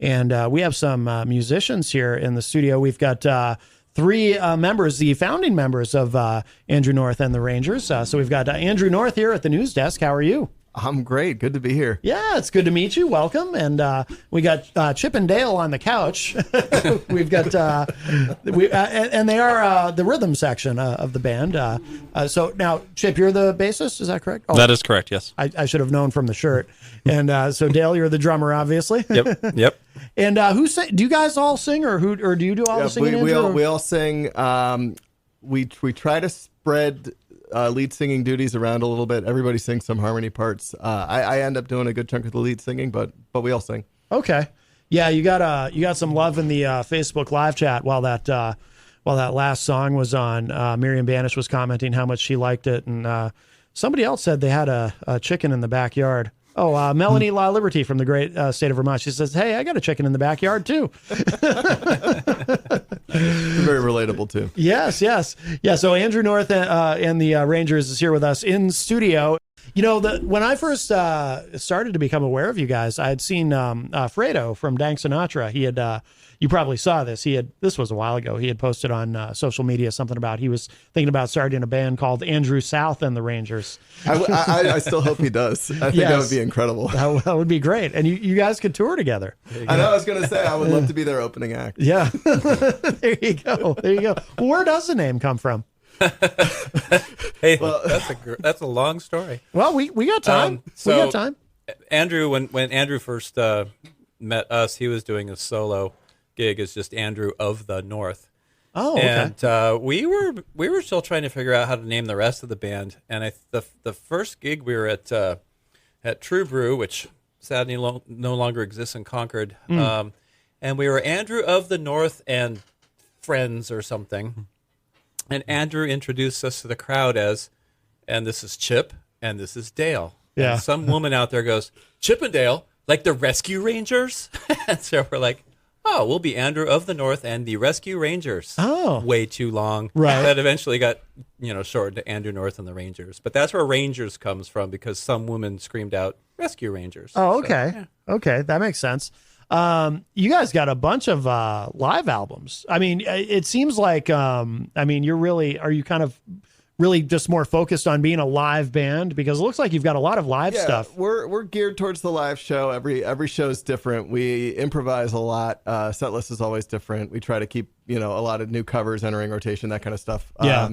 And we have some musicians here in the studio. We've got three members, the founding members of Andrew North and the Rangers. So we've got Andrew North here at the news desk. How are you? I'm great. Good to be here. Yeah, it's good to meet you. Welcome. And we got Chip and Dale on the couch. We've got, and they are the rhythm section of the band. So now, Chip, you're the bassist. Is that correct? Oh, that is correct, yes. I should have known from the shirt. And so, Dale, you're the drummer, obviously. Yep. And who sing? Do you guys all sing, or do you do all the singing? We all sing. We try to spread lead singing duties around a little bit. Everybody sings some harmony parts. I end up doing a good chunk of the lead singing, but we all sing. Okay, yeah, you got some love in the Facebook live chat while that last song was on. Miriam Banish was commenting how much she liked it, and somebody else said they had a chicken in the backyard. Oh, Melanie La Liberty from the great state of Vermont. She says, "Hey, I got a chicken in the backyard too." Very relatable too. Yes. Yeah. So Andrew North and the Rangers is here with us in studio. You know, when I first started to become aware of you guys, I had seen Fredo from Dank Sinatra. He had, you probably saw this. This was a while ago. He had posted on social media something about he was thinking about starting a band called Andrew South and the Rangers. I still hope he does. I think that would be incredible. That would be great. And you guys could tour together. I know. I was going to say I would love to be their opening act. Yeah. There you go. Well, where does the name come from? Hey, that's a long story. Well, we got time. We got time. Andrew, when Andrew first met us, he was doing a solo gig as just Andrew of the North. Oh, okay. And we were still trying to figure out how to name the rest of the band. And the first gig we were at True Brew, which sadly no longer exists in Concord, and we were Andrew of the North and Friends or something. And Andrew introduced us to the crowd and this is Chip, and this is Dale. Yeah. And some woman out there goes, Chip and Dale, like the Rescue Rangers? And so we're like, oh, we'll be Andrew of the North and the Rescue Rangers. Oh. Way too long. Right. That eventually got, shortened to Andrew North and the Rangers. But that's where Rangers comes from because some woman screamed out, Rescue Rangers. Oh, okay. So, yeah. Okay, that makes sense. You guys got a bunch of live albums. I mean, it seems like, are you kind of really just more focused on being a live band? Because it looks like you've got a lot of live stuff. We're geared towards the live show. Every show is different. We improvise a lot. Set list is always different. We try to keep, a lot of new covers entering rotation, that kind of stuff. Yeah.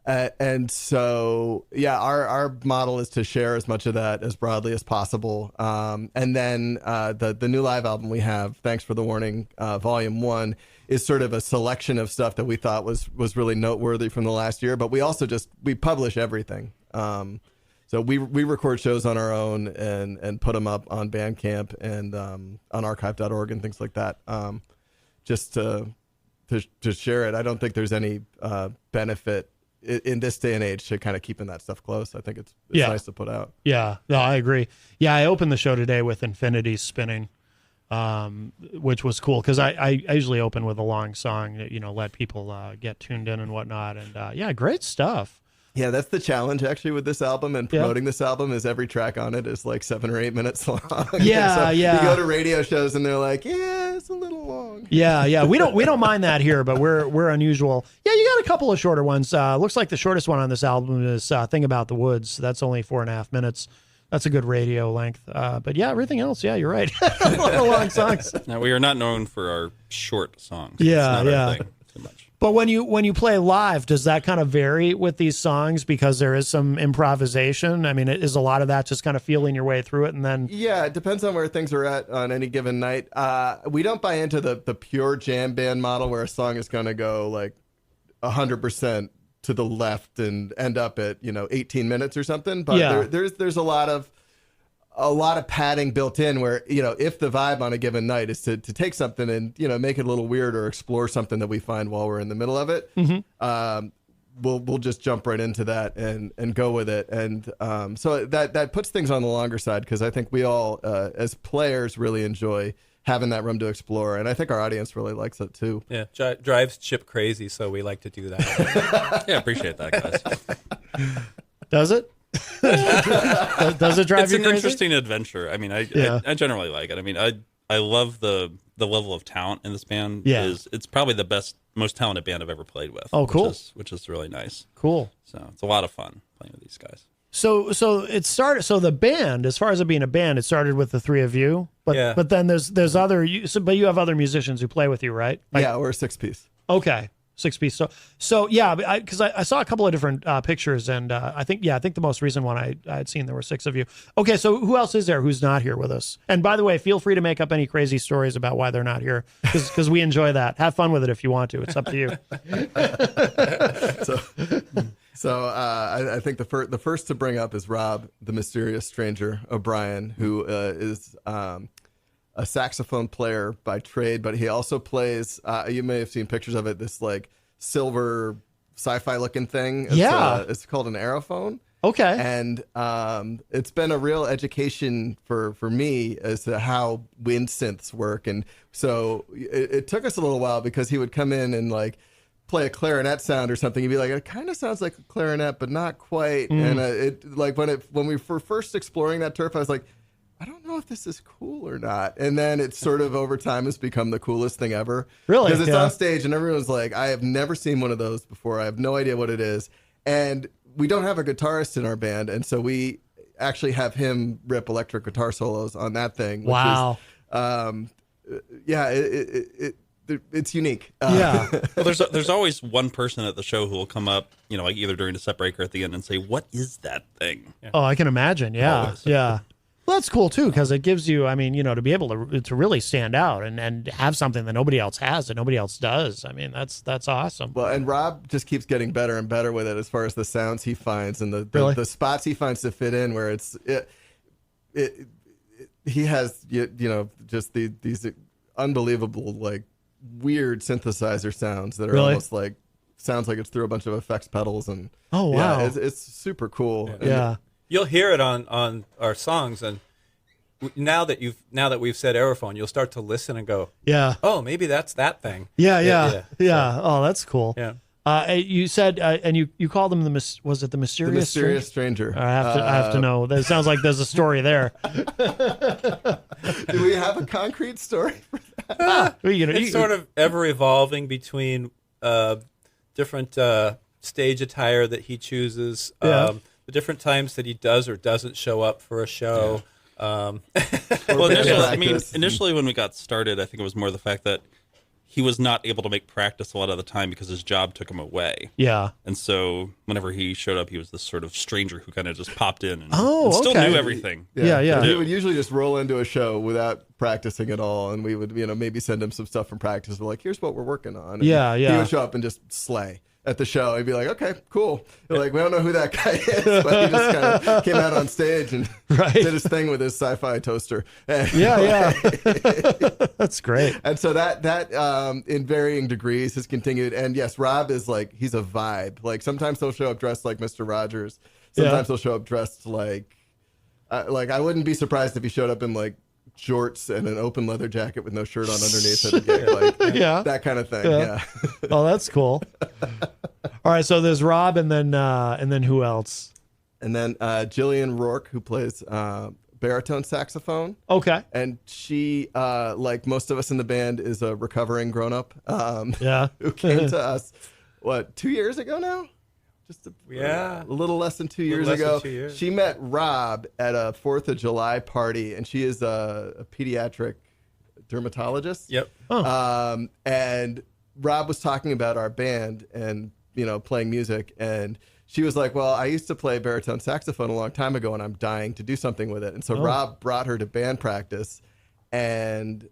And so, our model is to share as much of that as broadly as possible. And then the new live album we have, Thanks for the Warning, Volume 1, is sort of a selection of stuff that we thought was really noteworthy from the last year. But we also we publish everything. So we record shows on our own and put them up on Bandcamp and on archive.org and things like that, just to share it. I don't think there's any benefit in this day and age to kind of keeping that stuff close. I think it's nice to put out. Yeah, no, I agree. Yeah, I opened the show today with Infinity Spinning, which was cool because I usually open with a long song that, let people get tuned in and whatnot. And great stuff. Yeah, that's the challenge actually with this album and promoting this album is every track on it is like 7 or 8 minutes long. Yeah, You go to radio shows and they're like, yeah, it's a little long. Yeah. We don't mind that here, but we're unusual. Yeah, you got a couple of shorter ones. Looks like the shortest one on this album is Thing About the Woods. That's only 4.5 minutes. That's a good radio length. But yeah, everything else, yeah, you're right. A lot of long songs. Now, we are not known for our short songs. Yeah, it's not our thing too much. But when you play live, does that kind of vary with these songs because there is some improvisation? I mean, is a lot of that just kind of feeling your way through it and then? Yeah, it depends on where things are at on any given night. We don't buy into the pure jam band model where a song is going to go like 100% to the left and end up at 18 minutes or something. But there's a lot of padding built in where, if the vibe on a given night is to take something and, make it a little weird or explore something that we find while we're in the middle of it, we'll just jump right into that and go with it. And so that puts things on the longer side because I think we all, as players, really enjoy having that room to explore. And I think our audience really likes it too. Yeah, drives Chip crazy, so we like to do that. Yeah, appreciate that, guys. Does it? Does it drive you crazy? It's an interesting adventure. I mean, I generally like it. I mean, I love the the level of talent in this band Yeah. it's probably the most talented band I've ever played with. Oh, cool. Which is really nice. Cool. So it's a lot of fun playing with these guys. So it started. So the band, as far as it being a band, it started with the three of you. But Yeah. but then there's other. But you have other musicians who play with you, right? Yeah, we're a 6-piece. Okay, 6-piece. So yeah, because I saw a couple of different pictures, and I think the most recent one I had seen there were 6 of you. Okay, so who else is there who's not here with us? And by the way, feel free to make up any crazy stories about why they're not here, because we enjoy that. Have fun with it if you want to. It's up to you. I think the first to bring up is Rob, the mysterious stranger O'Brien, who is a saxophone player by trade, but he also plays. You may have seen pictures of it. This like silver sci-fi looking thing. It's called an aerophone. Okay. And it's been a real education for me as to how wind synths work. And so it took us a little while because he would come in and like play a clarinet sound or something. You'd be like, it kind of sounds like a clarinet, but not quite. And when we were first exploring that turf, I was like, I don't know if this is cool or not. And then it sort of over time has become the coolest thing ever. Really? Because it's on stage and everyone's like, I have never seen one of those before. I have no idea what it is. And we don't have a guitarist in our band. And so we actually have him rip electric guitar solos on that thing. Which Wow. Is, it's unique. Yeah. Well, there's always one person at the show who will come up, like either during a set break or at the end and say, "What is that thing?" Oh, I can imagine. Yeah. Always. Yeah. Well, that's cool too, because it gives you, to be able to really stand out and have something that nobody else has, that nobody else does. I mean, that's awesome. Well, and Rob just keeps getting better and better with it as far as the sounds he finds and the spots he finds to fit in where he has just these unbelievable like weird synthesizer sounds that are almost like sounds like it's through a bunch of effects pedals and Oh, wow. it's super cool. Yeah. You'll hear it on our songs, and now that we've said aerophone, you'll start to listen and go, Yeah. oh, maybe that's that thing. Yeah. Oh, that's cool. Yeah. You said, and you called them was it the mysterious? The mysterious stranger. I have to know. That sounds like there's a story there. Do we have a concrete story for that? It's sort of ever evolving between different stage attire that he chooses, the different times that he does or doesn't show up for a show. Well, initially when we got started, I think it was more the fact that he was not able to make practice a lot of the time because his job took him away. Yeah. And so whenever he showed up, he was this sort of stranger who kind of just popped in and, okay. still knew everything. Yeah. He would usually just roll into a show without practicing at all, and we would, maybe send him some stuff from practice. We're like, here's what we're working on. And Yeah. He would show up and just slay at the show. He'd be like, okay, cool. They're like, we don't know who that guy is, but he just kind of came out on stage and did his thing with his sci-fi toaster. Yeah. That's great. And so that in varying degrees has continued. And yes, Rob is like, he's a vibe. Like sometimes he'll show up dressed like Mr. Rogers. Sometimes he'll show up dressed like I wouldn't be surprised if he showed up in like jorts and an open leather jacket with no shirt on underneath at a gig, like that kind of thing. Yeah. Oh, that's cool. All right, so there's Rob, and then who else? And then Jillian Rourke, who plays baritone saxophone. Okay. And she, like most of us in the band, is a recovering grown-up. Who came to us, 2 years ago now? Just a little less than 2 years ago. She met Rob at a 4th of July party, and she is a pediatric dermatologist. Yep. And Rob was talking about our band and, playing music, and she was like, well, I used to play baritone saxophone a long time ago, and I'm dying to do something with it. And so Rob brought her to band practice, and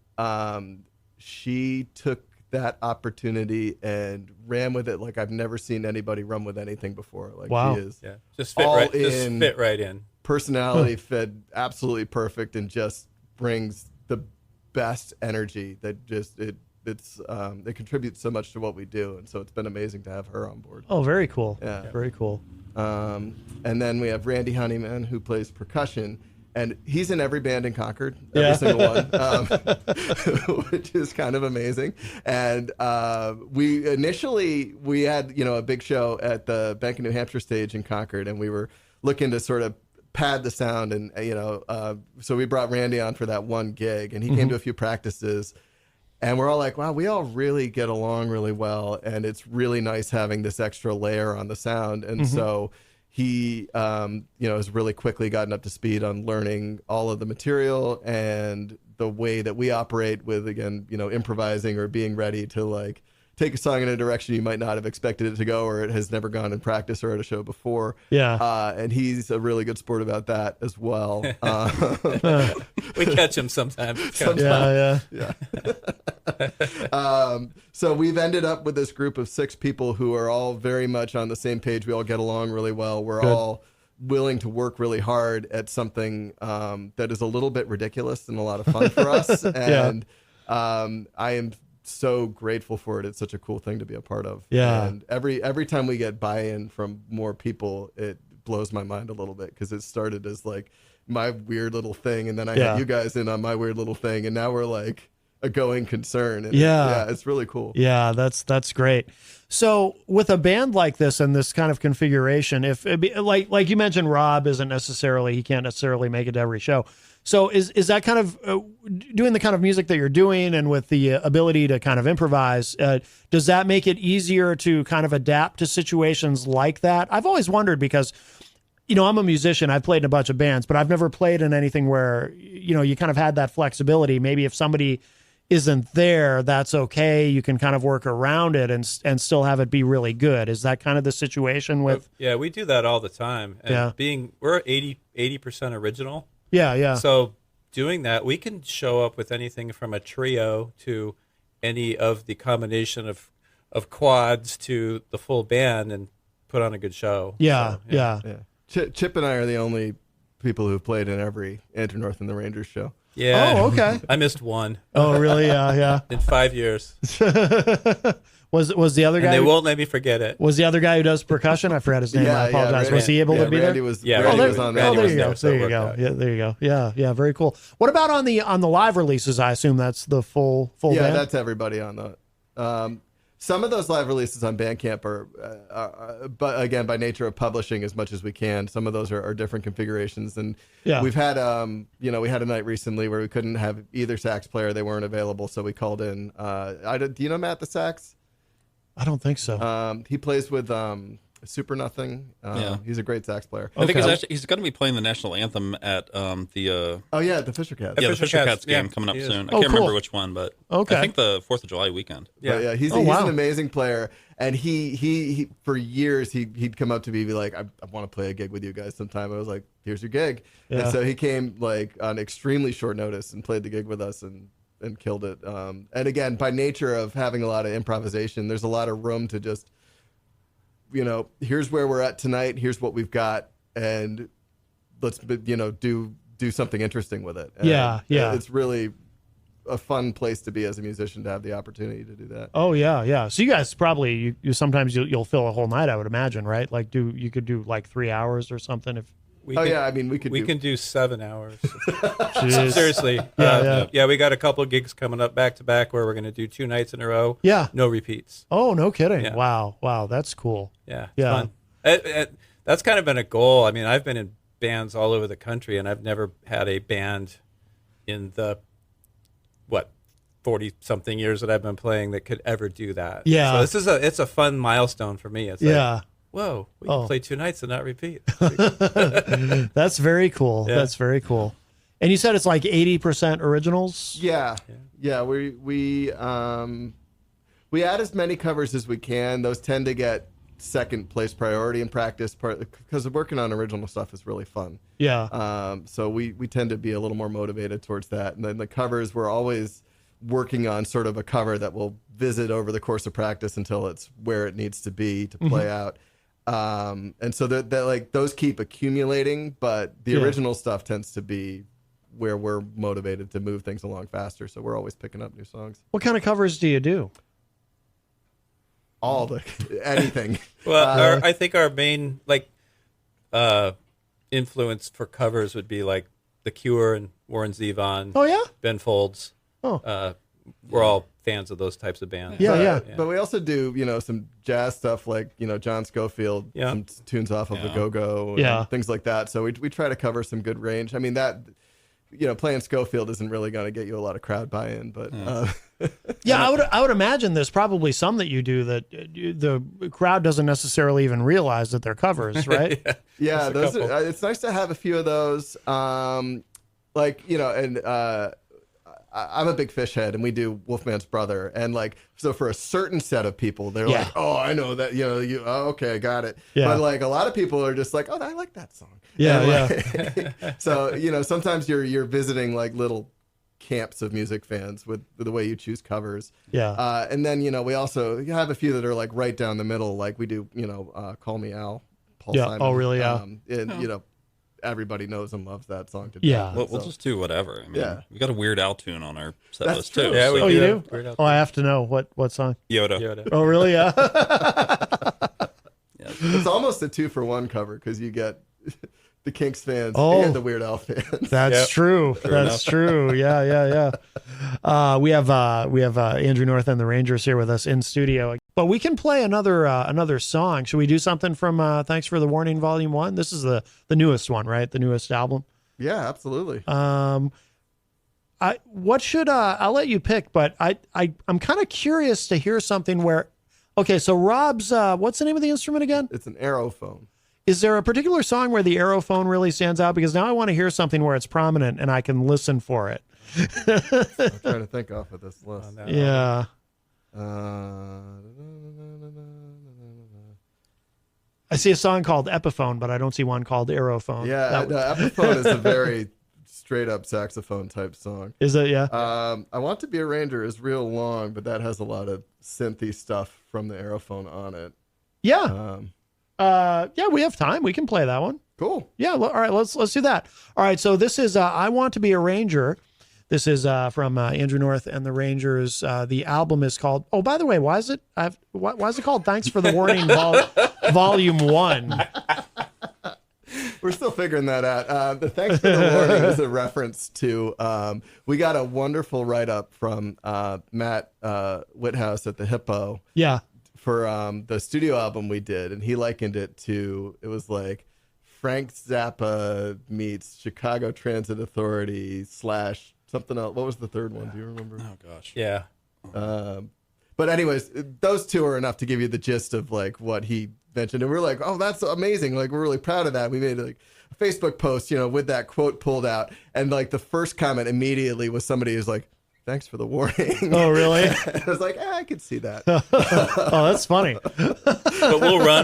she took that opportunity and ran with it like I've never seen anybody run with anything before. Like she is just fit right in. Personality fit absolutely perfect and just brings the best energy that just it contributes so much to what we do, and so it's been amazing to have her on board. Oh, very cool. Yeah. Very cool. And then we have Randy Honeyman, who plays percussion, and he's in every band in Concord, every single one, which is kind of amazing. And we had a big show at the Bank of New Hampshire stage in Concord, and we were looking to sort of pad the sound, and so we brought Randy on for that one gig, and he came to a few practices. And we're all like, wow, we all really get along really well. And it's really nice having this extra layer on the sound. And so he, has really quickly gotten up to speed on learning all of the material and the way that we operate with, again, improvising or being ready to like take a song in a direction you might not have expected it to go, or it has never gone in practice or at a show before. Yeah. And he's a really good sport about that as well. We catch him sometimes. Yeah. So we've ended up with this group of 6 people who are all very much on the same page. We all get along really well. We're all willing to work really hard at something that is a little bit ridiculous and a lot of fun for us. And I am so grateful for it. It's such a cool thing to be a part of. Yeah. And every time we get buy-in from more people, it blows my mind a little bit, because it started as like my weird little thing, and then I had you guys in on my weird little thing, and now we're like a going concern. And it's really cool. Yeah, that's great. So with a band like this and this kind of configuration, if it be, like you mentioned, Rob he can't necessarily make it to every show. So is that kind of doing the kind of music that you're doing, and with the ability to kind of improvise, does that make it easier to kind of adapt to situations like that? I've always wondered, because, I'm a musician. I've played in a bunch of bands, but I've never played in anything where, you kind of had that flexibility. Maybe if somebody isn't there, that's okay. You can kind of work around it and still have it be really good. Is that kind of the situation with? Yeah, we do that all the time. And we're 80% original. Yeah. So doing that, we can show up with anything from a trio to any of the combination of quads to the full band and put on a good show. Yeah. Chip and I are the only people who've played in every Andrew North and the Rangers show. Yeah. Oh, okay. I missed one. Oh, really? Yeah. In 5 years. Was the other guy? And they won't let me forget it. Was the other guy who does percussion? I forgot his name. I apologize. Was he able to be Randy there? Randy was on there. There you go. There you go. Yeah, there you go. Yeah. Very cool. What about on the live releases? I assume that's the full band. Yeah, that's everybody on the. Some of those live releases on Bandcamp are, but again, by nature of publishing as much as we can, some of those are different configurations. And we've had, we had a night recently where we couldn't have either sax player; they weren't available, so we called in. Do you know Matt the sax? I don't think so. He plays with Super Nothing. He's a great sax player. I think he's going to be playing the national anthem at the the Fisher Cats. the Fisher Cats game coming up soon. I can't remember which one, but I think the 4th of July weekend. He's an amazing player, and he for years he'd come up to me and be like, I want to play a gig with you guys sometime. I was like, here's your gig. And so he came like on extremely short notice and played the gig with us and killed it. And again, by nature of having a lot of improvisation, there's a lot of room to just, here's where we're at tonight. Here's what we've got, and let's do something interesting with it. And it's really a fun place to be as a musician, to have the opportunity to do that. Oh yeah. So you guys probably you sometimes you'll fill a whole night, I would imagine, right? Like you could do like 3 hours or something if. We can do 7 hours. Jeez. Seriously. We got a couple of gigs coming up back to back where we're going to do 2 nights in a row. Yeah. No repeats. Oh, no kidding. Yeah. Wow. That's cool. Yeah. Fun. That's kind of been a goal. I mean, I've been in bands all over the country, and I've never had a band in the 40-something years that I've been playing that could ever do that. Yeah. So it's a fun milestone for me. It's like, whoa, we can play 2 nights and not repeat. That's very cool. Yeah. That's very cool. And you said it's like 80% originals? Yeah. We add as many covers as we can. Those tend to get second place priority in practice, because working on original stuff is really fun. Yeah. So we tend to be a little more motivated towards that. And then the covers, we're always working on sort of a cover that will visit over the course of practice until it's where it needs to be to play out. And so that like those keep accumulating, but the original stuff tends to be where we're motivated to move things along faster. So we're always picking up new songs. What kind of covers do you do? Anything. Well, I think our main influence for covers would be like The Cure and Warren Zevon. Oh yeah, Ben Folds. Oh, we're all fans of those types of bands. Yeah. But we also do, some jazz stuff like, John Scofield, some tunes off of the Go-Go, and things like that. So we try to cover some good range. I mean, that, playing Scofield isn't really going to get you a lot of crowd buy-in, but Yeah, I would imagine there's probably some that you do that the crowd doesn't necessarily even realize that they're covers, right? Yeah, Just a those couple. are, it's nice to have a few of those. Like, you know, and I'm a big fish head, and we do Wolfman's Brother, and like, so for a certain set of people, they're Yeah. like, oh, I know that, you know, okay, got it. Yeah. But like a lot of people are just like, oh, I like that song. Yeah, And, like, so, you know, sometimes you're visiting like little camps of music fans with the way you choose covers. Yeah. And then, you know, we also have a few that are like right down the middle, like we do, you know, Call Me Al, Paul Yeah. Simon. Oh, really? Yeah. And, you know, everybody knows and loves that song to Yeah. death. We'll just do whatever. I mean, Yeah. we got a Weird Al tune on our set That's list true. too. Yeah, we Oh, you do? Weird Al. Oh, I have to know what song. Yoda. Yoda. Oh, really? Yeah. It's almost a 2-for-1 cover because you get the Kinks fans Oh. and the Weird Al fans. That's Yep. true. That's true. Yeah, yeah, yeah. We have Andrew North and the Rangers here with us in studio, but we can play another song. Should we do something from Thanks for the Warning Volume 1? This is the newest one, right? The newest album. Yeah, absolutely. I'll let you pick, but I'm kind of curious to hear something where, okay, so Rob's, what's the name of the instrument again? It's an aerophone. Is there a particular song where the aerophone really stands out? Because now I want to hear something where it's prominent and I can listen for it. I'm trying to think off of this list. No. Yeah. I see a song called Epiphone, but I don't see one called Aerophone. Yeah, That- no, Epiphone is a very straight up saxophone type song. Is it? Yeah. I Want to Be a Ranger is real long, but that has a lot of synthy stuff from the aerophone on it. Yeah. Yeah, we have time. We can play that one. Cool. Yeah. All right. Let's do that. All right. So this is I Want to Be a Ranger. This is from Andrew North and the Rangers. The album is called. Oh, by the way, why is it called Thanks for the Warning Volume 1? We're still figuring that out. The Thanks for the Warning is a reference to, we got a wonderful write-up from Matt Whithouse at the Hippo Yeah. for the studio album we did, and he likened it to, it was like Frank Zappa meets Chicago Transit Authority / something else. What was the third one? Do you remember? Oh gosh. Yeah. But anyways, those two are enough to give you the gist of like what he mentioned, and we're like, oh, that's amazing! Like, we're really proud of that. We made like a Facebook post, you know, with that quote pulled out, and like the first comment immediately was somebody who's like, "Thanks for the warning." Oh, really? I was like, I could see that. Oh, that's funny. But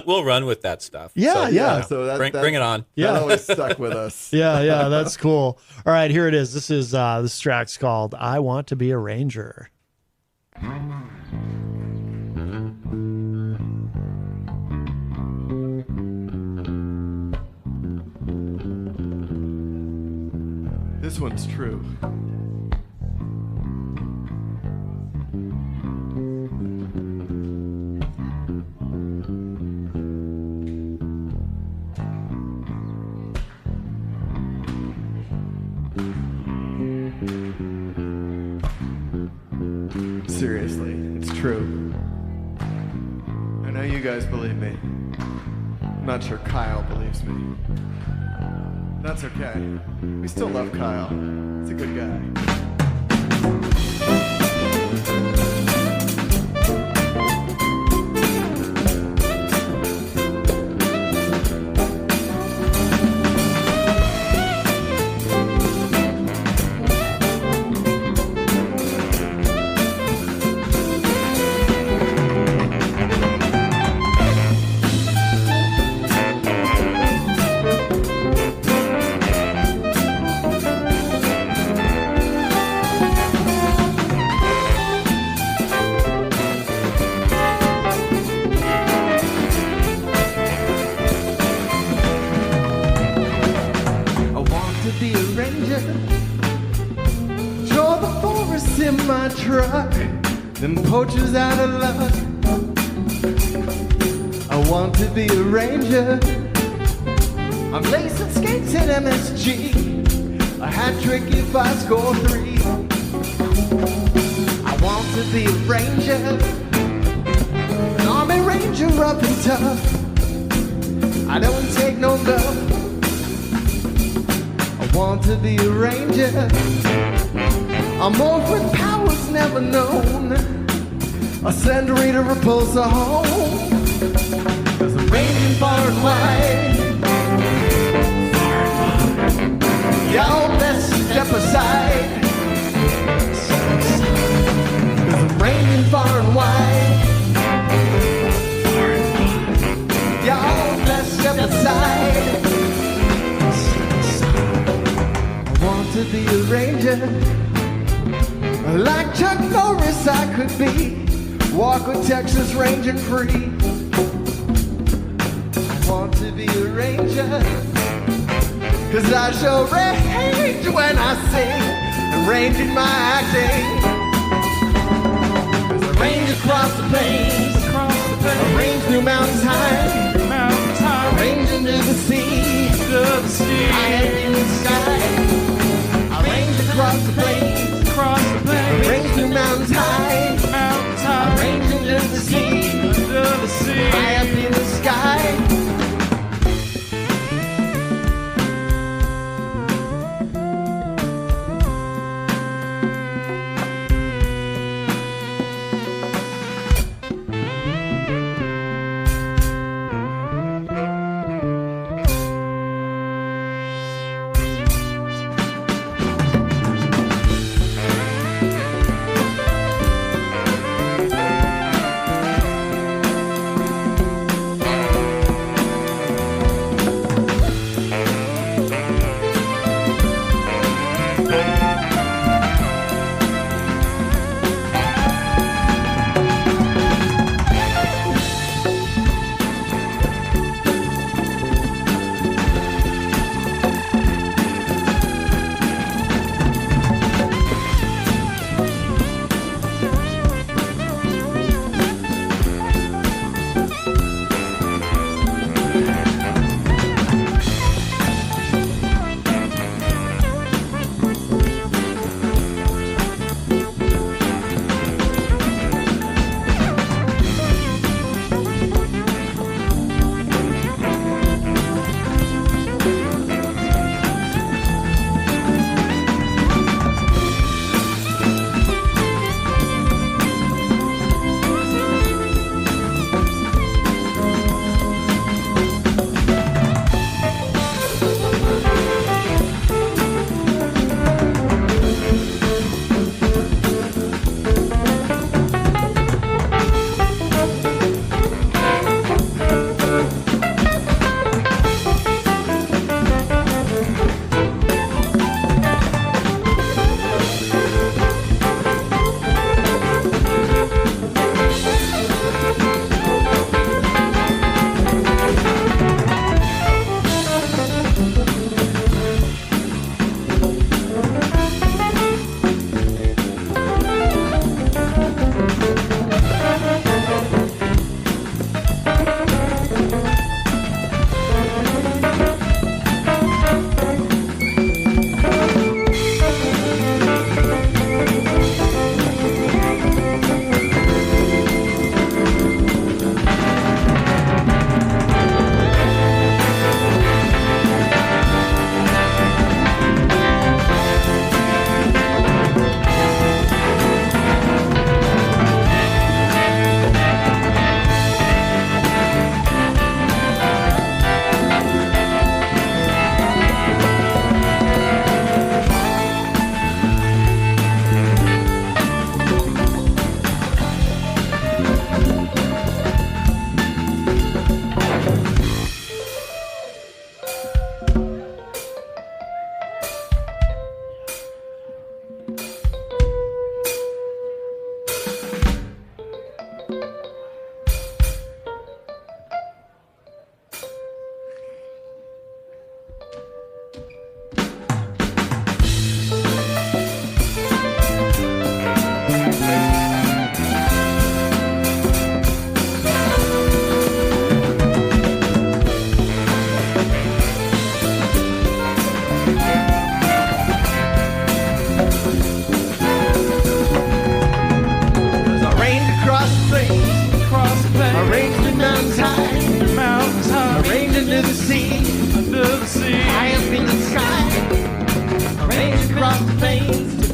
we'll run with that stuff. Yeah. Yeah. So that, Bring it on. That always stuck with us. Yeah. That's cool. All right, here it is. This is this track's called "I Want to Be a Ranger." This one's true. Seriously, it's true. I know you guys believe me. I'm not sure Kyle believes me. That's okay. We still love Kyle. He's a good guy. I want to be a ranger, patrol the forest in my truck, them poachers out of luck. I want to be a ranger, I'm lacing skates in MSG, a hat trick if I score 3. I want to be a ranger, an army ranger rough and tough. I don't take no love. I want to be a ranger. I'm old with powers never known. I send Rita Repulsa home. Cause I'm ranging far and wide. Y'all best step aside. Cause I'm ranging far and wide. Y'all best step aside. I want to be a ranger, like Chuck Norris I could be. Walk with Texas Ranger free. I want to be a ranger, cause I show range when I sing, and range in my acting. Cause I range across the plains, I range through mountains high, I range into the sea, I am in the sky. I range across the plains, I range through mountains high, I range into the sea, I am in the sky.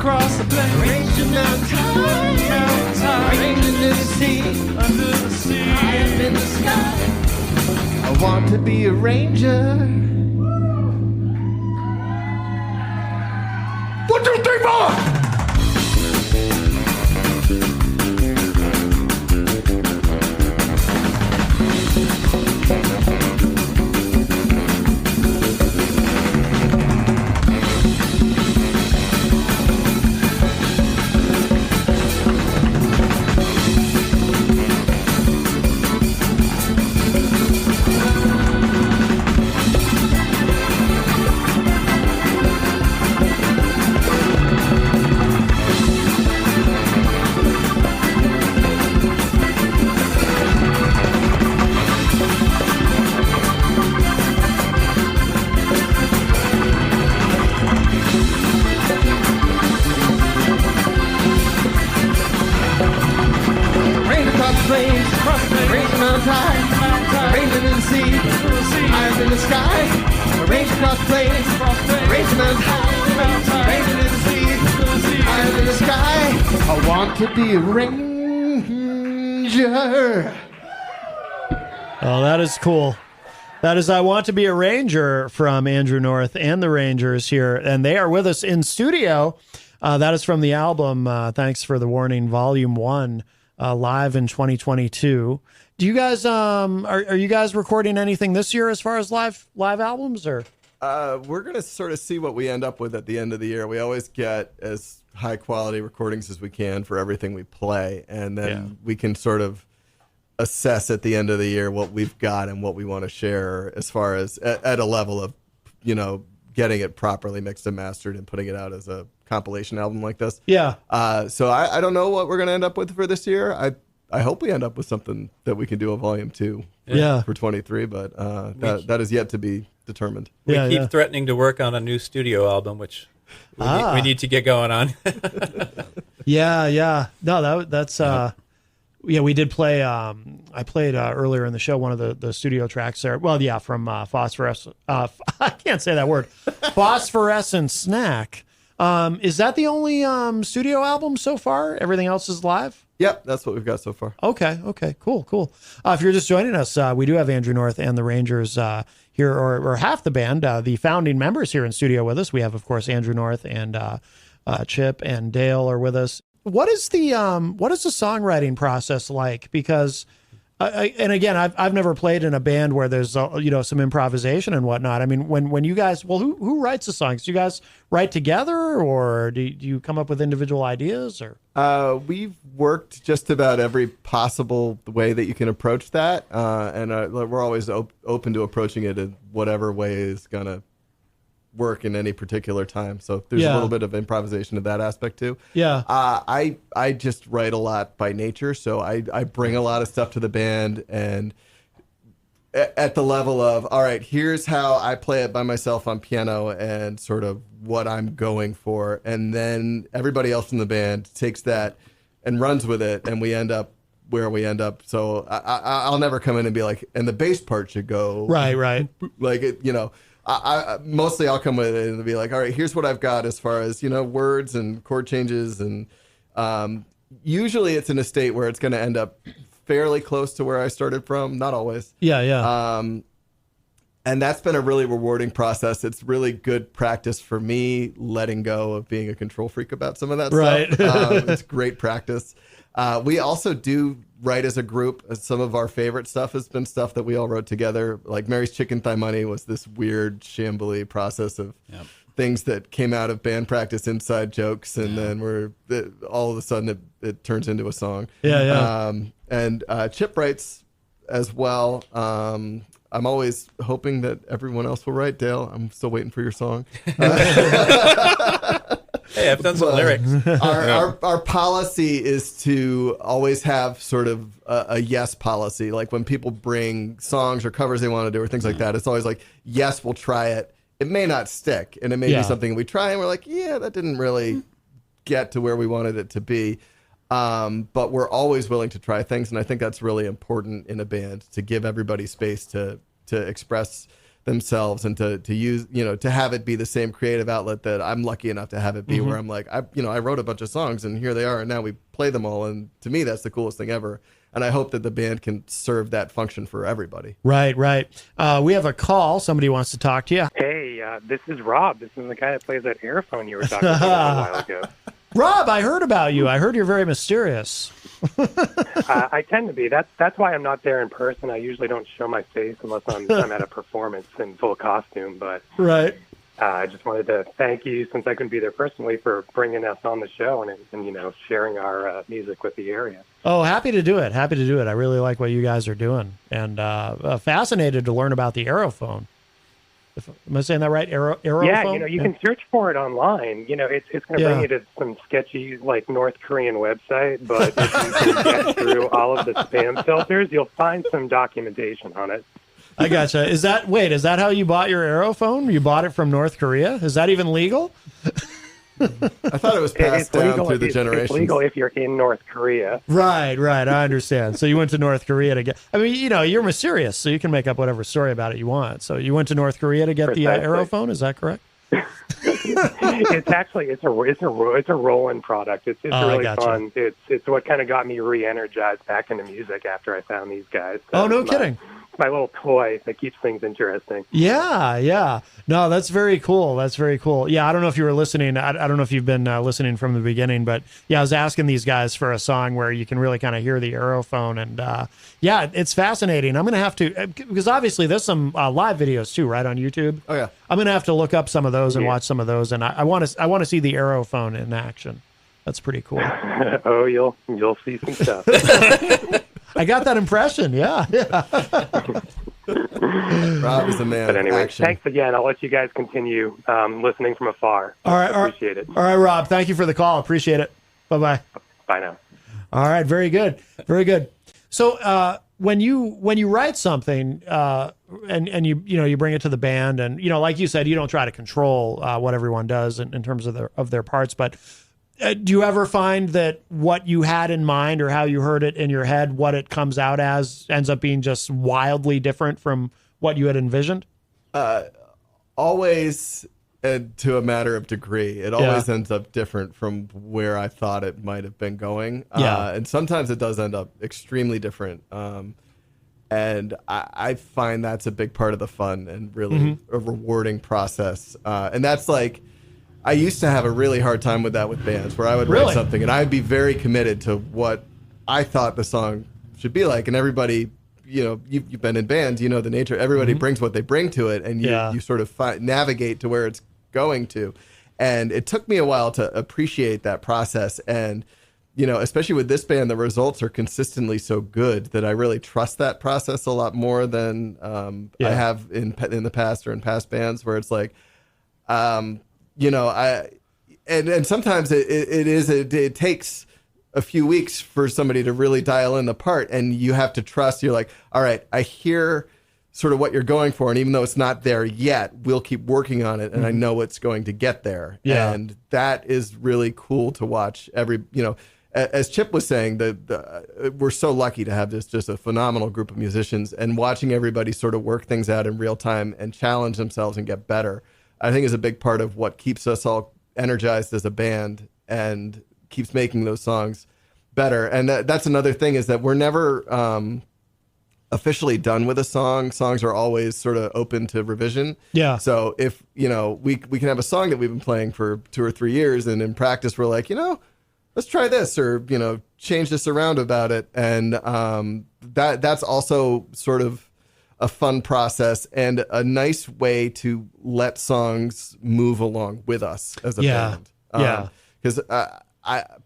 across the plains, ranging mountains high, ranging under the sea, high up in the sky. I want to be a ranger. 1, 2, 3, 4. To be a ranger. Oh, that is cool. That is I Want to Be a Ranger from Andrew North and the Rangers here. And they are with us in studio. That is from the album Thanks for the Warning, Volume 1, live in 2022. Do you guys, are you guys recording anything this year as far as live albums? Or we're going to sort of see what we end up with at the end of the year. We always get as high quality recordings as we can for everything we play, and then we can sort of assess at the end of the year what we've got and what we want to share as far as at a level of, you know, getting it properly mixed and mastered and putting it out as a compilation album like this. Yeah. So I don't know what we're going to end up with for this year. I hope we end up with something that we can do a volume 2 for 23, but that is yet to be determined. We keep threatening to work on a new studio album, which we need to get going on. Yeah. No, that's we did play. I played earlier in the show one of the studio tracks there. Well, yeah, from Phosphorescent. I can't say that word. Phosphorescent Snack. Is that the only studio album so far? Everything else is live? Yep, that's what we've got so far. Okay, cool. If you're just joining us, we do have Andrew North and the Rangers here, or half the band, the founding members here in studio with us. We have, of course, Andrew North and Chip and Dale are with us. What is the songwriting process like? Because and again, I've never played in a band where there's some improvisation and whatnot. I mean, when you guys, who writes the songs? Do you guys write together, or do you come up with individual ideas? Or we've worked just about every possible way that you can approach that, and we're always open to approaching it in whatever way is gonna work in any particular time. So there's a little bit of improvisation to that aspect too. Yeah. I just write a lot by nature, so I bring a lot of stuff to the band, and at the level of, all right, here's how I play it by myself on piano and sort of what I'm going for, and then everybody else in the band takes that and runs with it, and we end up where we end up. So I'll never come in and be like, and the bass part should go right, like it, I mostly I'll come with it and be like, all right, here's what I've got as far as, words and chord changes. And usually it's in a state where it's going to end up fairly close to where I started from. Not always. Yeah. And that's been a really rewarding process. It's really good practice for me, letting go of being a control freak about some of that stuff. It's great practice. We also do write as a group. Some of our favorite stuff has been stuff that we all wrote together. Like Mary's Chicken Thigh Money was this weird shambly process of things that came out of band practice, inside jokes, and then all of a sudden it turns into a song. And Chip writes as well. I'm always hoping that everyone else will write. Dale, I'm still waiting for your song. Hey, I've done some lyrics. Our policy is to always have sort of a yes policy. Like when people bring songs or covers they want to do or things like that, it's always like, yes, we'll try it. It may not stick, and it may be something we try and we're like, yeah, that didn't really get to where we wanted it to be. But we're always willing to try things, and I think that's really important in a band, to give everybody space to express themselves and to use, to have it be the same creative outlet that I'm lucky enough to have it be, where I'm like, I wrote a bunch of songs and here they are, and now we play them all. And to me, that's the coolest thing ever. And I hope that the band can serve that function for everybody. Right. We have a call. Somebody wants to talk to you. Hey, this is Rob. This is the guy that plays that aerophone you were talking about a while ago. Rob, I heard about you. I heard you're very mysterious. I tend to be. That's why I'm not there in person. I usually don't show my face unless I'm at a performance in full costume. But right. I just wanted to thank you, since I couldn't be there personally, for bringing us on the show and sharing our music with the area. Oh, happy to do it. I really like what you guys are doing, and fascinated to learn about the aerophone. Am I saying that right? Aerophone? Yeah, you can search for it online. It's going to bring you to some sketchy, North Korean website, but if you can get through all of the spam filters, you'll find some documentation on it. I gotcha. Is that how you bought your aerophone? You bought it from North Korea? Is that even legal? I thought it was passed down through the generations. It's legal if you're in North Korea. Right. I understand. So you went to North Korea to get... I mean, you're mysterious, so you can make up whatever story about it you want. So you went to North Korea to get the aerophone? Is that correct? It's a rolling product. It's really fun. It's what kind of got me re-energized back into music after I found these guys. So no kidding. My little toy that keeps things interesting. Yeah. No, that's very cool. Yeah, I don't know if you were listening. I don't know if you've been listening from the beginning, but yeah, I was asking these guys for a song where you can really kind of hear the aerophone, and yeah, it's fascinating. I'm going to have to, because obviously there's some live videos too, right, on YouTube? Oh yeah. I'm going to have to look up some of those and watch some of those, and I want to see the aerophone in action. That's pretty cool. Oh, you'll see some stuff. I got that impression. Yeah. Rob is the man. But anyway, action. Thanks again. I'll let you guys continue listening from afar. All right. Appreciate it. All right, Rob. Thank you for the call. Appreciate it. Bye-bye. Bye now. All right. Very good. So when you write something and you bring it to the band, and like you said, you don't try to control what everyone does in terms of their parts, but do you ever find that what you had in mind or how you heard it in your head, what it comes out as, ends up being just wildly different from what you had envisioned? Always, to a matter of degree. It always ends up different from where I thought it might have been going. And sometimes it does end up extremely different. And I find that's a big part of the fun and really a rewarding process. And that's I used to have a really hard time with that with bands, where I would write something and I'd be very committed to what I thought the song should be like. And everybody, you've been in bands, the nature. Everybody brings what they bring to it, and you sort of navigate to where it's going to. And it took me a while to appreciate that process. And, especially with this band, the results are consistently so good that I really trust that process a lot more than I have in the past or in past bands, where it's and sometimes it takes a few weeks for somebody to really dial in the part, and you have to trust. You're like, all right, I hear sort of what you're going for, and even though it's not there yet, we'll keep working on it, and I know it's going to get there. Yeah. And that is really cool to watch. As Chip was saying, we're so lucky to have just a phenomenal group of musicians, and watching everybody sort of work things out in real time and challenge themselves and get better, I think is a big part of what keeps us all energized as a band and keeps making those songs better. And that's another thing, is that we're never officially done with a song. Songs are always sort of open to revision. Yeah. So if, we can have a song that we've been playing for 2 or 3 years, and in practice we're like, let's try this, or, change this around about it. And that's also sort of a fun process and a nice way to let songs move along with us as a band. Because I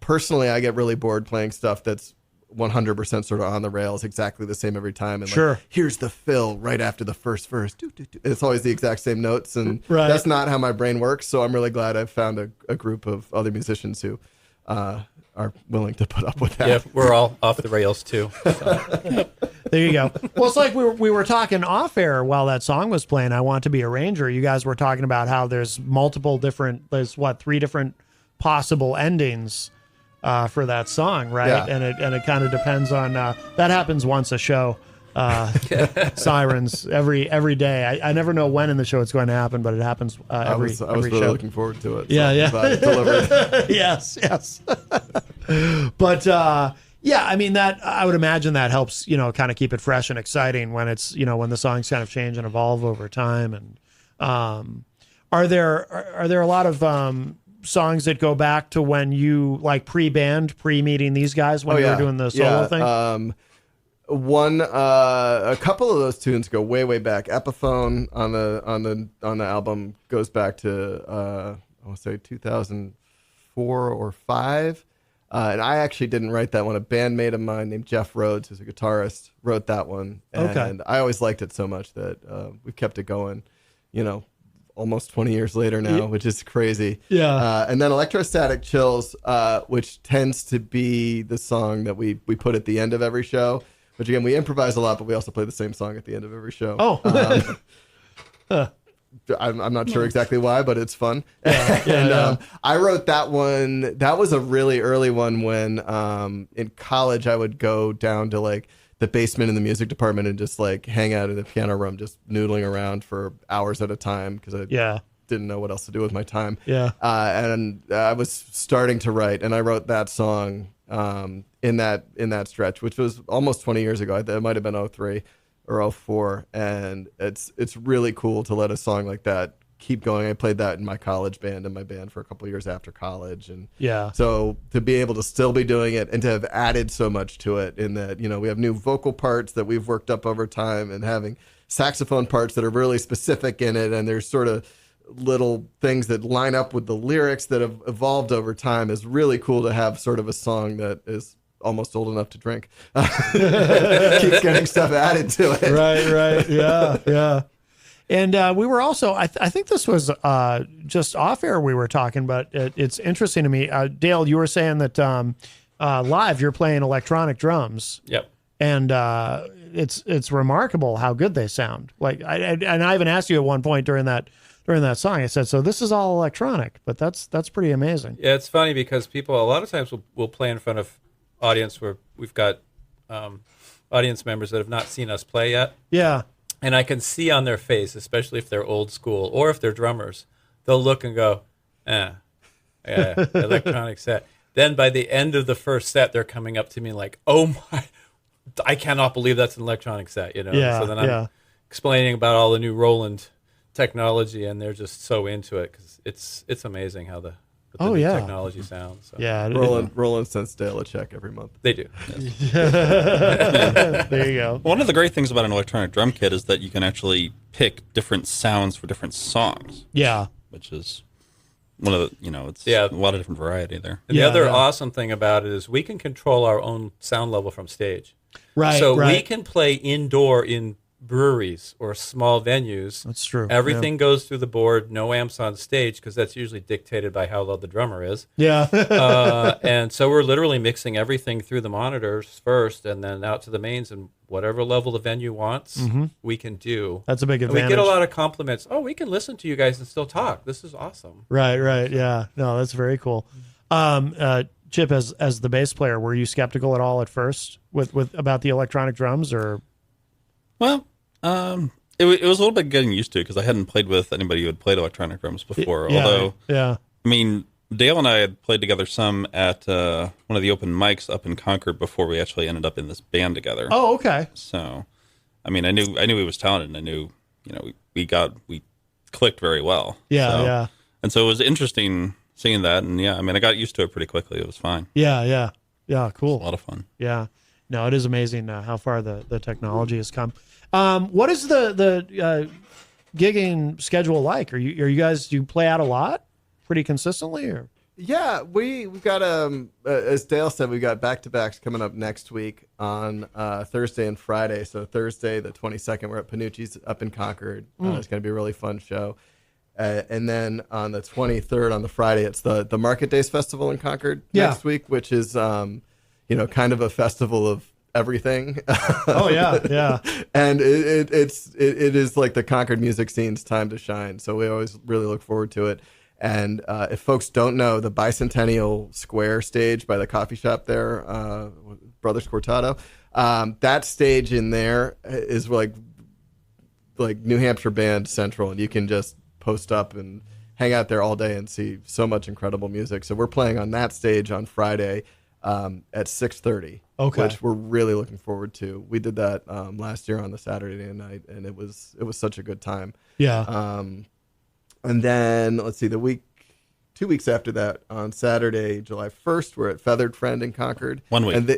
personally get really bored playing stuff that's 100% sort of on the rails, exactly the same every time. And here's the fill right after the first verse. It's always the exact same notes, and that's not how my brain works. So I'm really glad I've found a group of other musicians who are willing to put up with that. Yeah, we're all off the rails too. So. There you go. Well, it's like we were talking off air while that song was playing. I Want to Be a Ranger. You guys were talking about how there's there's 3 different possible endings for that song, right? Yeah. And it kind of depends on that happens once a show. sirens every day. I never know when in the show it's going to happen, but it happens every I was really show. looking forward to it. Yeah, so yeah. I'm glad it delivered. yes. But yeah, I mean that I would imagine that helps, kind of keep it fresh and exciting when it's, when the songs kind of change and evolve over time. And are there a lot of songs that go back to when you like pre-band, pre-meeting these guys when you were doing the solo thing? A couple of those tunes go way back. Epiphone on the album goes back to I want to say 2004 or 5. And I actually didn't write that one. A bandmate of mine named Jeff Rhodes, who's a guitarist, wrote that one. And I always liked it so much that we've kept it going, almost 20 years later now, which is crazy. Yeah. And then Electrostatic Chills, which tends to be the song that we put at the end of every show. Which again, we improvise a lot, but we also play the same song at the end of every show. Oh. I'm not sure exactly why, but it's fun. Yeah. I wrote that one. That was a really early one when in college I would go down to like the basement in the music department and just like hang out in the piano room, just noodling around for hours at a time because I didn't know what else to do with my time. Yeah. And I was starting to write, and I wrote that song in that stretch, which was almost 20 years ago. It might have been 03 or 04, and it's really cool to let a song like that keep going. I played that in my college band and my band for a couple of years after college, and so to be able to still be doing it and to have added so much to it in that we have new vocal parts that we've worked up over time, and having saxophone parts that are really specific in it, and there's sort of little things that line up with the lyrics that have evolved over time is really cool to have sort of a song that is almost old enough to drink. Keeps getting stuff added to it. Right. Yeah. And we were also, I think this was just off air we were talking, but it's interesting to me. Dale, you were saying that live you're playing electronic drums. Yep. And it's remarkable how good they sound. Like, I even asked you at one point during that song, I said, so this is all electronic, but that's pretty amazing. Yeah, it's funny because people a lot of times will play in front of audience where we've got audience members that have not seen us play yet. Yeah. And I can see on their face, especially if they're old school or if they're drummers, they'll look and go, electronic set. Then by the end of the first set, they're coming up to me like, oh my, I cannot believe that's an electronic set, Yeah, So then I'm explaining about all the new Roland technology, and they're just so into it because it's amazing how the new technology sounds. So. Yeah. Roland sends Dale a check every month. They do. Yes. There you go. One of the great things about an electronic drum kit is that you can actually pick different sounds for different songs. Yeah. Which is one of the, it's a lot of different variety there. And the other awesome thing about it is we can control our own sound level from stage. Right. So we can play indoor in breweries or small venues. That's true. Everything goes through the board, no amps on stage, because that's usually dictated by how loud the drummer is. Yeah. And so we're literally mixing everything through the monitors first and then out to the mains, and whatever level the venue wants, we can do. That's a big And advantage. we get a lot of compliments. Oh, we can listen to you guys and still talk. This is awesome. Right. Yeah. No, that's very cool. Chip, as the bass player, were you skeptical at all at first with about the electronic drums, or? Well, it was a little bit getting used to because I hadn't played with anybody who had played electronic drums before. Although, I mean, Dale and I had played together some at one of the open mics up in Concord before we actually ended up in this band together. Oh, okay. So, I mean, I knew he was talented, and I knew, we clicked very well. Yeah. And so it was interesting seeing that, and I mean, I got used to it pretty quickly. It was fine. Yeah. Cool. It was a lot of fun. Yeah. No, it is amazing how far the technology has come. What is the gigging schedule like? Are you guys, do you play out a lot pretty consistently, or? Yeah, we've got as Dale said, we've got back-to-backs coming up next week on Thursday and Friday. So Thursday the 22nd, we're at Panucci's up in Concord. It's going to be a really fun show. And then on the 23rd, on the Friday, it's the Market Days Festival in Concord next week, which is kind of a festival of everything. Oh yeah. And it is like the Concord music scene's time to shine. So we always really look forward to it. And if folks don't know, the Bicentennial Square stage by the coffee shop there, Brothers Cortado, that stage in there is like New Hampshire Band Central, and you can just post up and hang out there all day and see so much incredible music. So we're playing on that stage on Friday at 6:30, which we're really looking forward to. We did that last year on the Saturday night, and it was such a good time. Yeah. And then let's see, 2 weeks after that, on Saturday, July 1st, we're at Feathered Friend in Concord. 1 week. And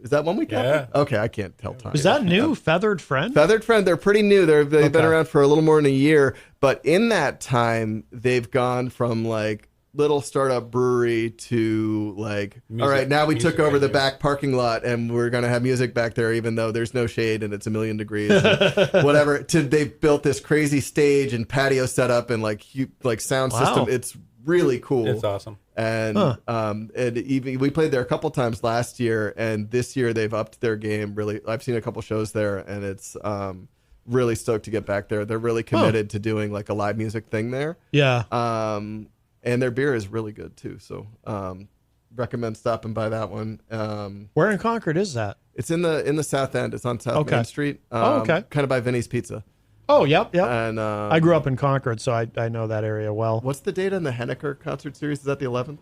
is that 1 week after? Okay, I can't tell time. Is that new, Feathered Friend? Feathered Friend, they're pretty new. They've been around for a little more than a year. But in that time, they've gone from like little startup brewery to like, music, all right, now we took over the back parking lot and we're going to have music back there even though there's no shade and it's 1,000,000 degrees and whatever. They've built this crazy stage and patio setup and like sound system. It's really cool. It's awesome. And we played there a couple times last year, and this year they've upped their game. Really, I've seen a couple shows there, and it's really stoked to get back there. They're really committed to doing like a live music thing there. Yeah. And their beer is really good too. So recommend stopping by that one. Where in Concord is that? It's in the South End. It's on South Main Street. Kind of by Vinny's Pizza. Oh, yep. And I grew up in Concord, so I know that area well. What's the date on the Henniker concert series? Is that the 11th?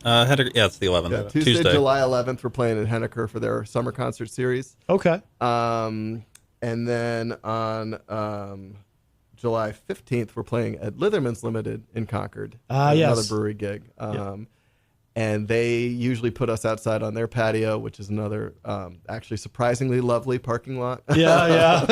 It's the 11th. Yeah, Tuesday, July 11th, we're playing in Henniker for their summer concert series. Okay. And then on July 15th, we're playing at Litherman's Limited in Concord. Another brewery gig. And they usually put us outside on their patio, which is another actually surprisingly lovely parking lot. Yeah.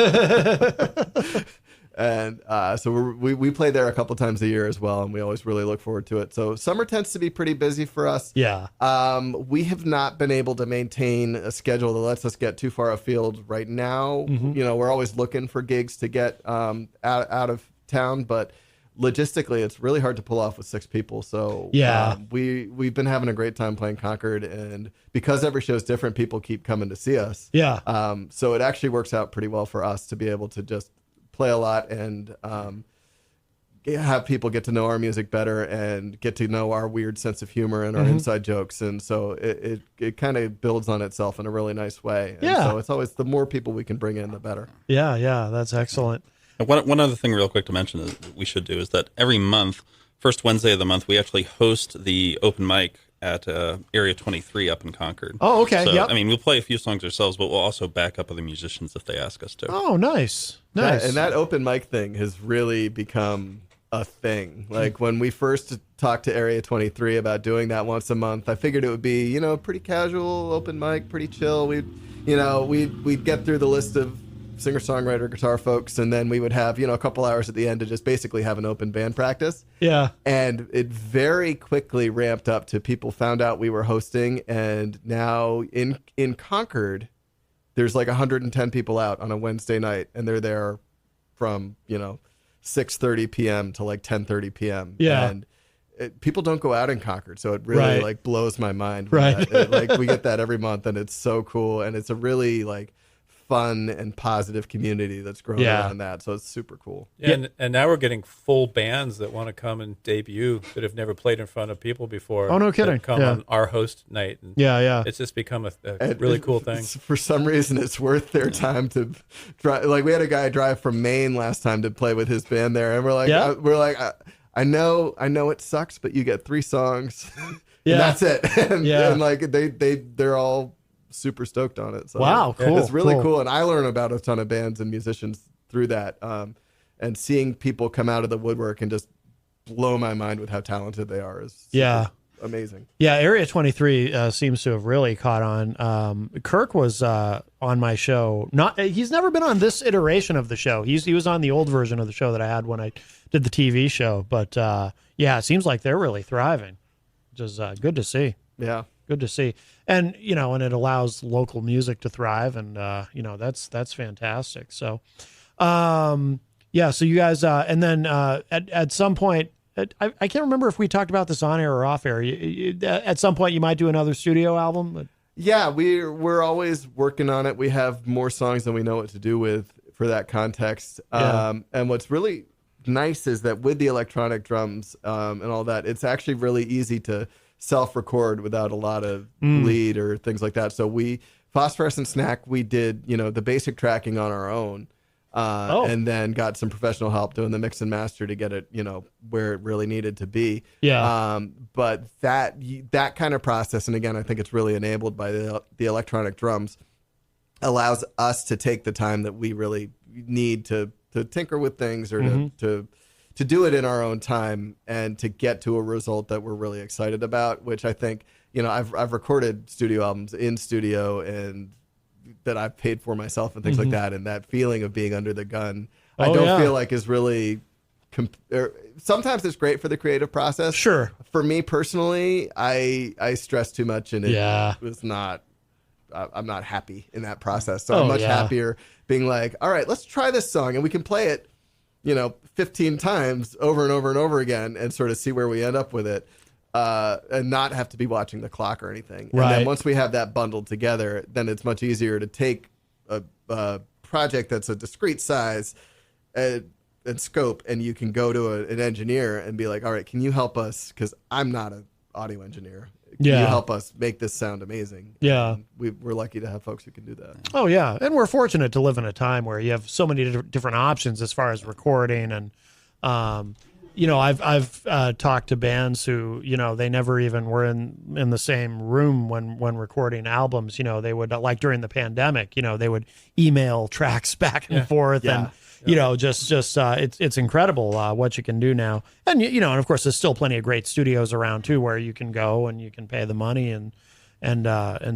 And so we play there a couple times a year as well, and we always really look forward to it. So summer tends to be pretty busy for us. Yeah. We have not been able to maintain a schedule that lets us get too far afield right now. Mm-hmm. You know, we're always looking for gigs to get out of town, but logistically, it's really hard to pull off with 6 people. So we've been having a great time playing Concord, and because every show is different, people keep coming to see us. Yeah. So it actually works out pretty well for us to be able to just play a lot and have people get to know our music better and get to know our weird sense of humor and our inside jokes. And so it kind of builds on itself in a really nice way. And so it's always the more people we can bring in, the better. Yeah. That's excellent. One other thing real quick to mention that we should do is that every month, first Wednesday of the month, we actually host the open mic at Area 23 up in Concord. Oh, okay. So, yep. I mean, we'll play a few songs ourselves, but we'll also back up other musicians if they ask us to. Oh, nice. Yeah, and that open mic thing has really become a thing. Like when we first talked to Area 23 about doing that once a month, I figured it would be, pretty casual open mic, pretty chill. We'd get through the list of singer-songwriter guitar folks, and then we would have a couple hours at the end to just basically have an open band practice. Yeah. And it very quickly ramped up to people found out we were hosting, and now in Concord there's like 110 people out on a Wednesday night, and they're there from 6:30 p.m. to like 10:30 p.m. Yeah. And people don't go out in Concord, so it really like blows my mind. Right. Like we get that every month, and it's so cool, and it's a really like fun and positive community that's grown around that, so it's super cool. And now we're getting full bands that want to come and debut that have never played in front of people before. Oh, no kidding. Come on our host night. And it's just become a really cool thing. For some reason, it's worth their time to drive. Like we had a guy drive from Maine last time to play with his band there, and we're like, I know it sucks, but you get 3 songs, and that's it. And like they're all super stoked on it. So wow, cool. It's really cool. And I learn about a ton of bands and musicians through that. And seeing people come out of the woodwork and just blow my mind with how talented they are is amazing. Yeah, Area 23 seems to have really caught on. Kirk was on my show. He's never been on this iteration of the show. He was on the old version of the show that I had when I did the TV show. But it seems like they're really thriving, which is good to see. Yeah. Good to see. And, and it allows local music to thrive. And, that's fantastic. So, so you guys, and then at some point, I can't remember if we talked about this on air or off air. At some point, you might do another studio album. Yeah, we're always working on it. We have more songs than we know what to do with for that context. And what's really nice is that with the electronic drums and all that, it's actually really easy to self-record without a lot of bleed or things like that. So Phosphorescent Snack, we did, the basic tracking on our own. And then got some professional help doing the mix and master to get it, where it really needed to be. Yeah. But that kind of process, and again, I think it's really enabled by the electronic drums, allows us to take the time that we really need to tinker with things or to do it in our own time and to get to a result that we're really excited about, which I think, I've recorded studio albums in studio and that I've paid for myself and things like that. And that feeling of being under the gun, I don't feel like is really, sometimes it's great for the creative process. Sure. For me personally, I stress too much and it was not, I'm not happy in that process. So I'm much happier being like, all right, let's try this song and we can play it, 15 times over and over and over again and sort of see where we end up with it. And not have to be watching the clock or anything. Right. And then once we have that bundled together, then it's much easier to take a project that's a discrete size and scope, and you can go to an engineer and be like, all right, can you help us? Because I'm not an audio engineer. Can you help us make this sound amazing? Yeah. And we're lucky to have folks who can do that. Oh, yeah. And we're fortunate to live in a time where you have so many different options as far as recording. And, I've talked to bands who, they never even were in the same room when recording albums. They would, like during the pandemic, they would email tracks back and forth. And, it's incredible what you can do now. And, and of course, there's still plenty of great studios around, too, where you can go and you can pay the money and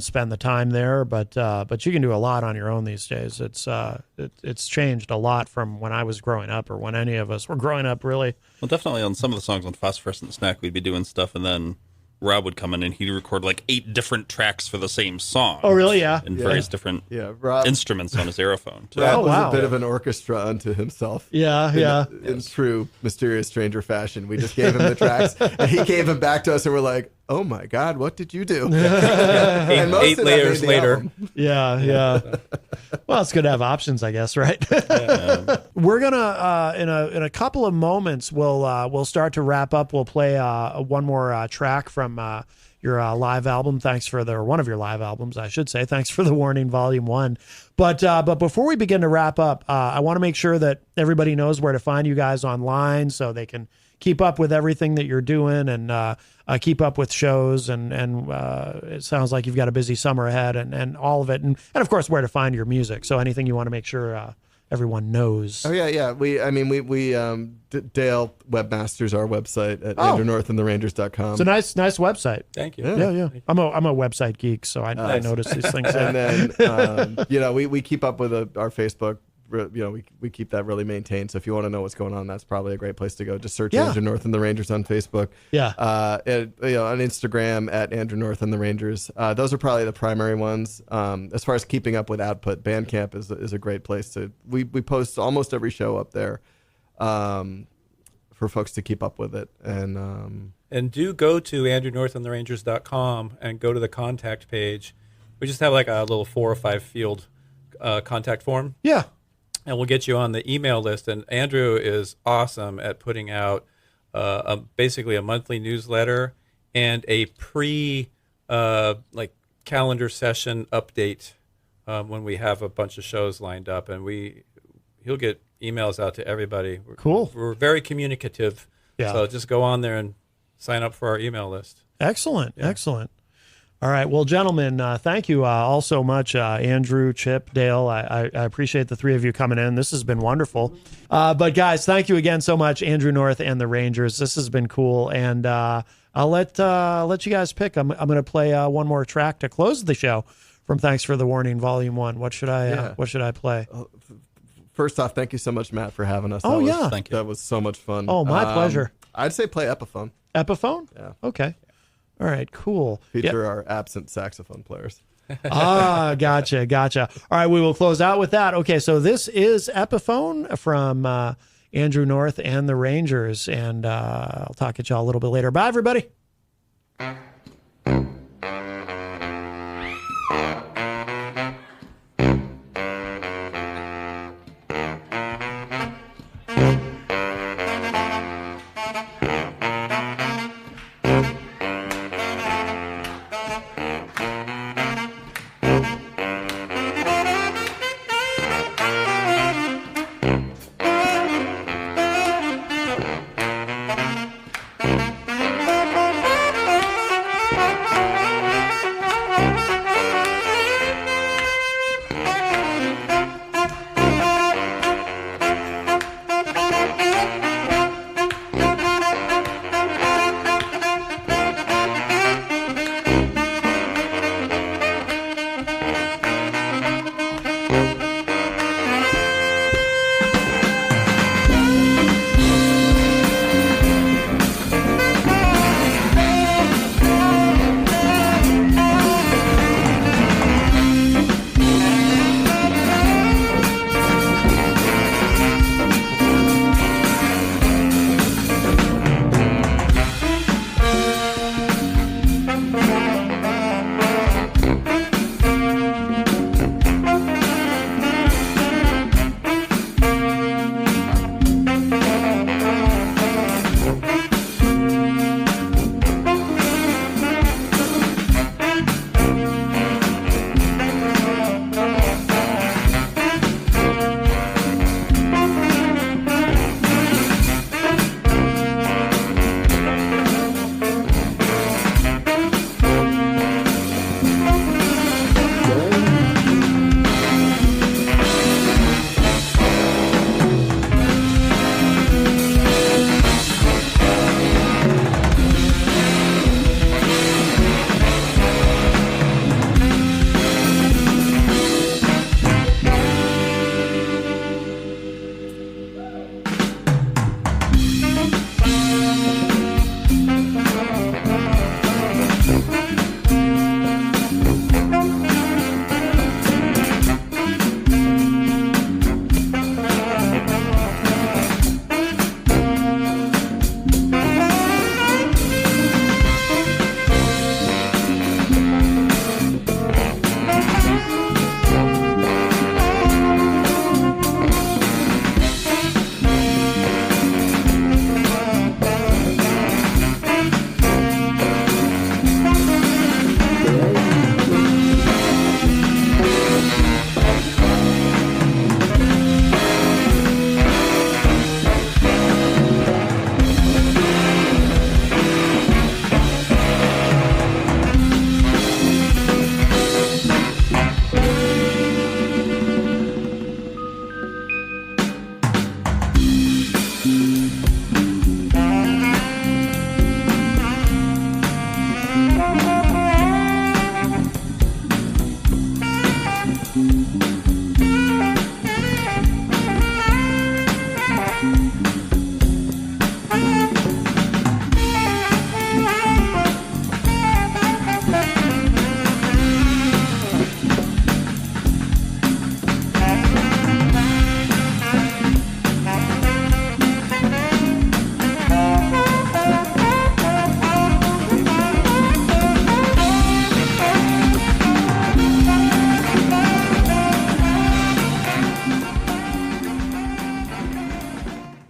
spend the time there, but you can do a lot on your own these days. It's changed a lot from when I was growing up or when any of us were growing up, really. Well, definitely on some of the songs on Phosphorescent Snack, we'd be doing stuff, and then Rob would come in and he'd record like 8 different tracks for the same song. Oh, really? Yeah. And various different Rob, instruments on his Aerophone, too. Rob was a bit of an orchestra unto himself. In true Mysterious Stranger fashion. We just gave him the tracks, and he gave them back to us, and we're like, oh my God, what did you do? And 8 layers later. Yeah. Well, it's good to have options, I guess, right? We're gonna in a couple of moments we'll start to wrap up. We'll play one more track from your live album. One of your live albums, I should say. Thanks for the Warning, Volume 1. But before we begin to wrap up, I want to make sure that everybody knows where to find you guys online so they can keep up with everything that you're doing and keep up with shows. And it sounds like you've got a busy summer ahead and all of it. And of course, where to find your music. So anything you want to make sure everyone knows. Oh, yeah. We Dale Webmasters our website at AndrewNorthandTheRangers.com. It's a nice website. Thank you. Yeah. I'm a website geek, so I notice these things. And then, we keep up with our Facebook. We keep that really maintained. So if you want to know what's going on, that's probably a great place to go. Just search Andrew North and the Rangers on Facebook. Yeah. On Instagram at Andrew North and the Rangers. Those are probably the primary ones. As far as keeping up with output, Bandcamp is a great place to. We post almost every show up there, for folks to keep up with it. And do go to AndrewNorthandTheRangers.com and go to the contact page. We just have like a little 4 or 5 field contact form. Yeah. And we'll get you on the email list. And Andrew is awesome at putting out basically a monthly newsletter and a calendar session update when we have a bunch of shows lined up. And he'll get emails out to everybody. Cool. We're very communicative. Yeah. So just go on there and sign up for our email list. Excellent. All right. Well, gentlemen, thank you all so much. Andrew, Chip, Dale, I appreciate the 3 of you coming in. This has been wonderful. But guys, thank you again so much, Andrew North and the Rangers. This has been cool. And I'll let you guys pick. I'm going to play one more track to close the show from Thanks for the Warning, Volume 1. What should I play? First off, thank you so much, Matt, for having us. Thank you. That was so much fun. Oh, my pleasure. I'd say play Epiphone. Epiphone? Yeah. Okay. All right, cool. Feature our absent saxophone players. Gotcha. All right, we will close out with that. Okay, so this is Epiphone from Andrew North and the Rangers, and I'll talk at y'all a little bit later. Bye, everybody.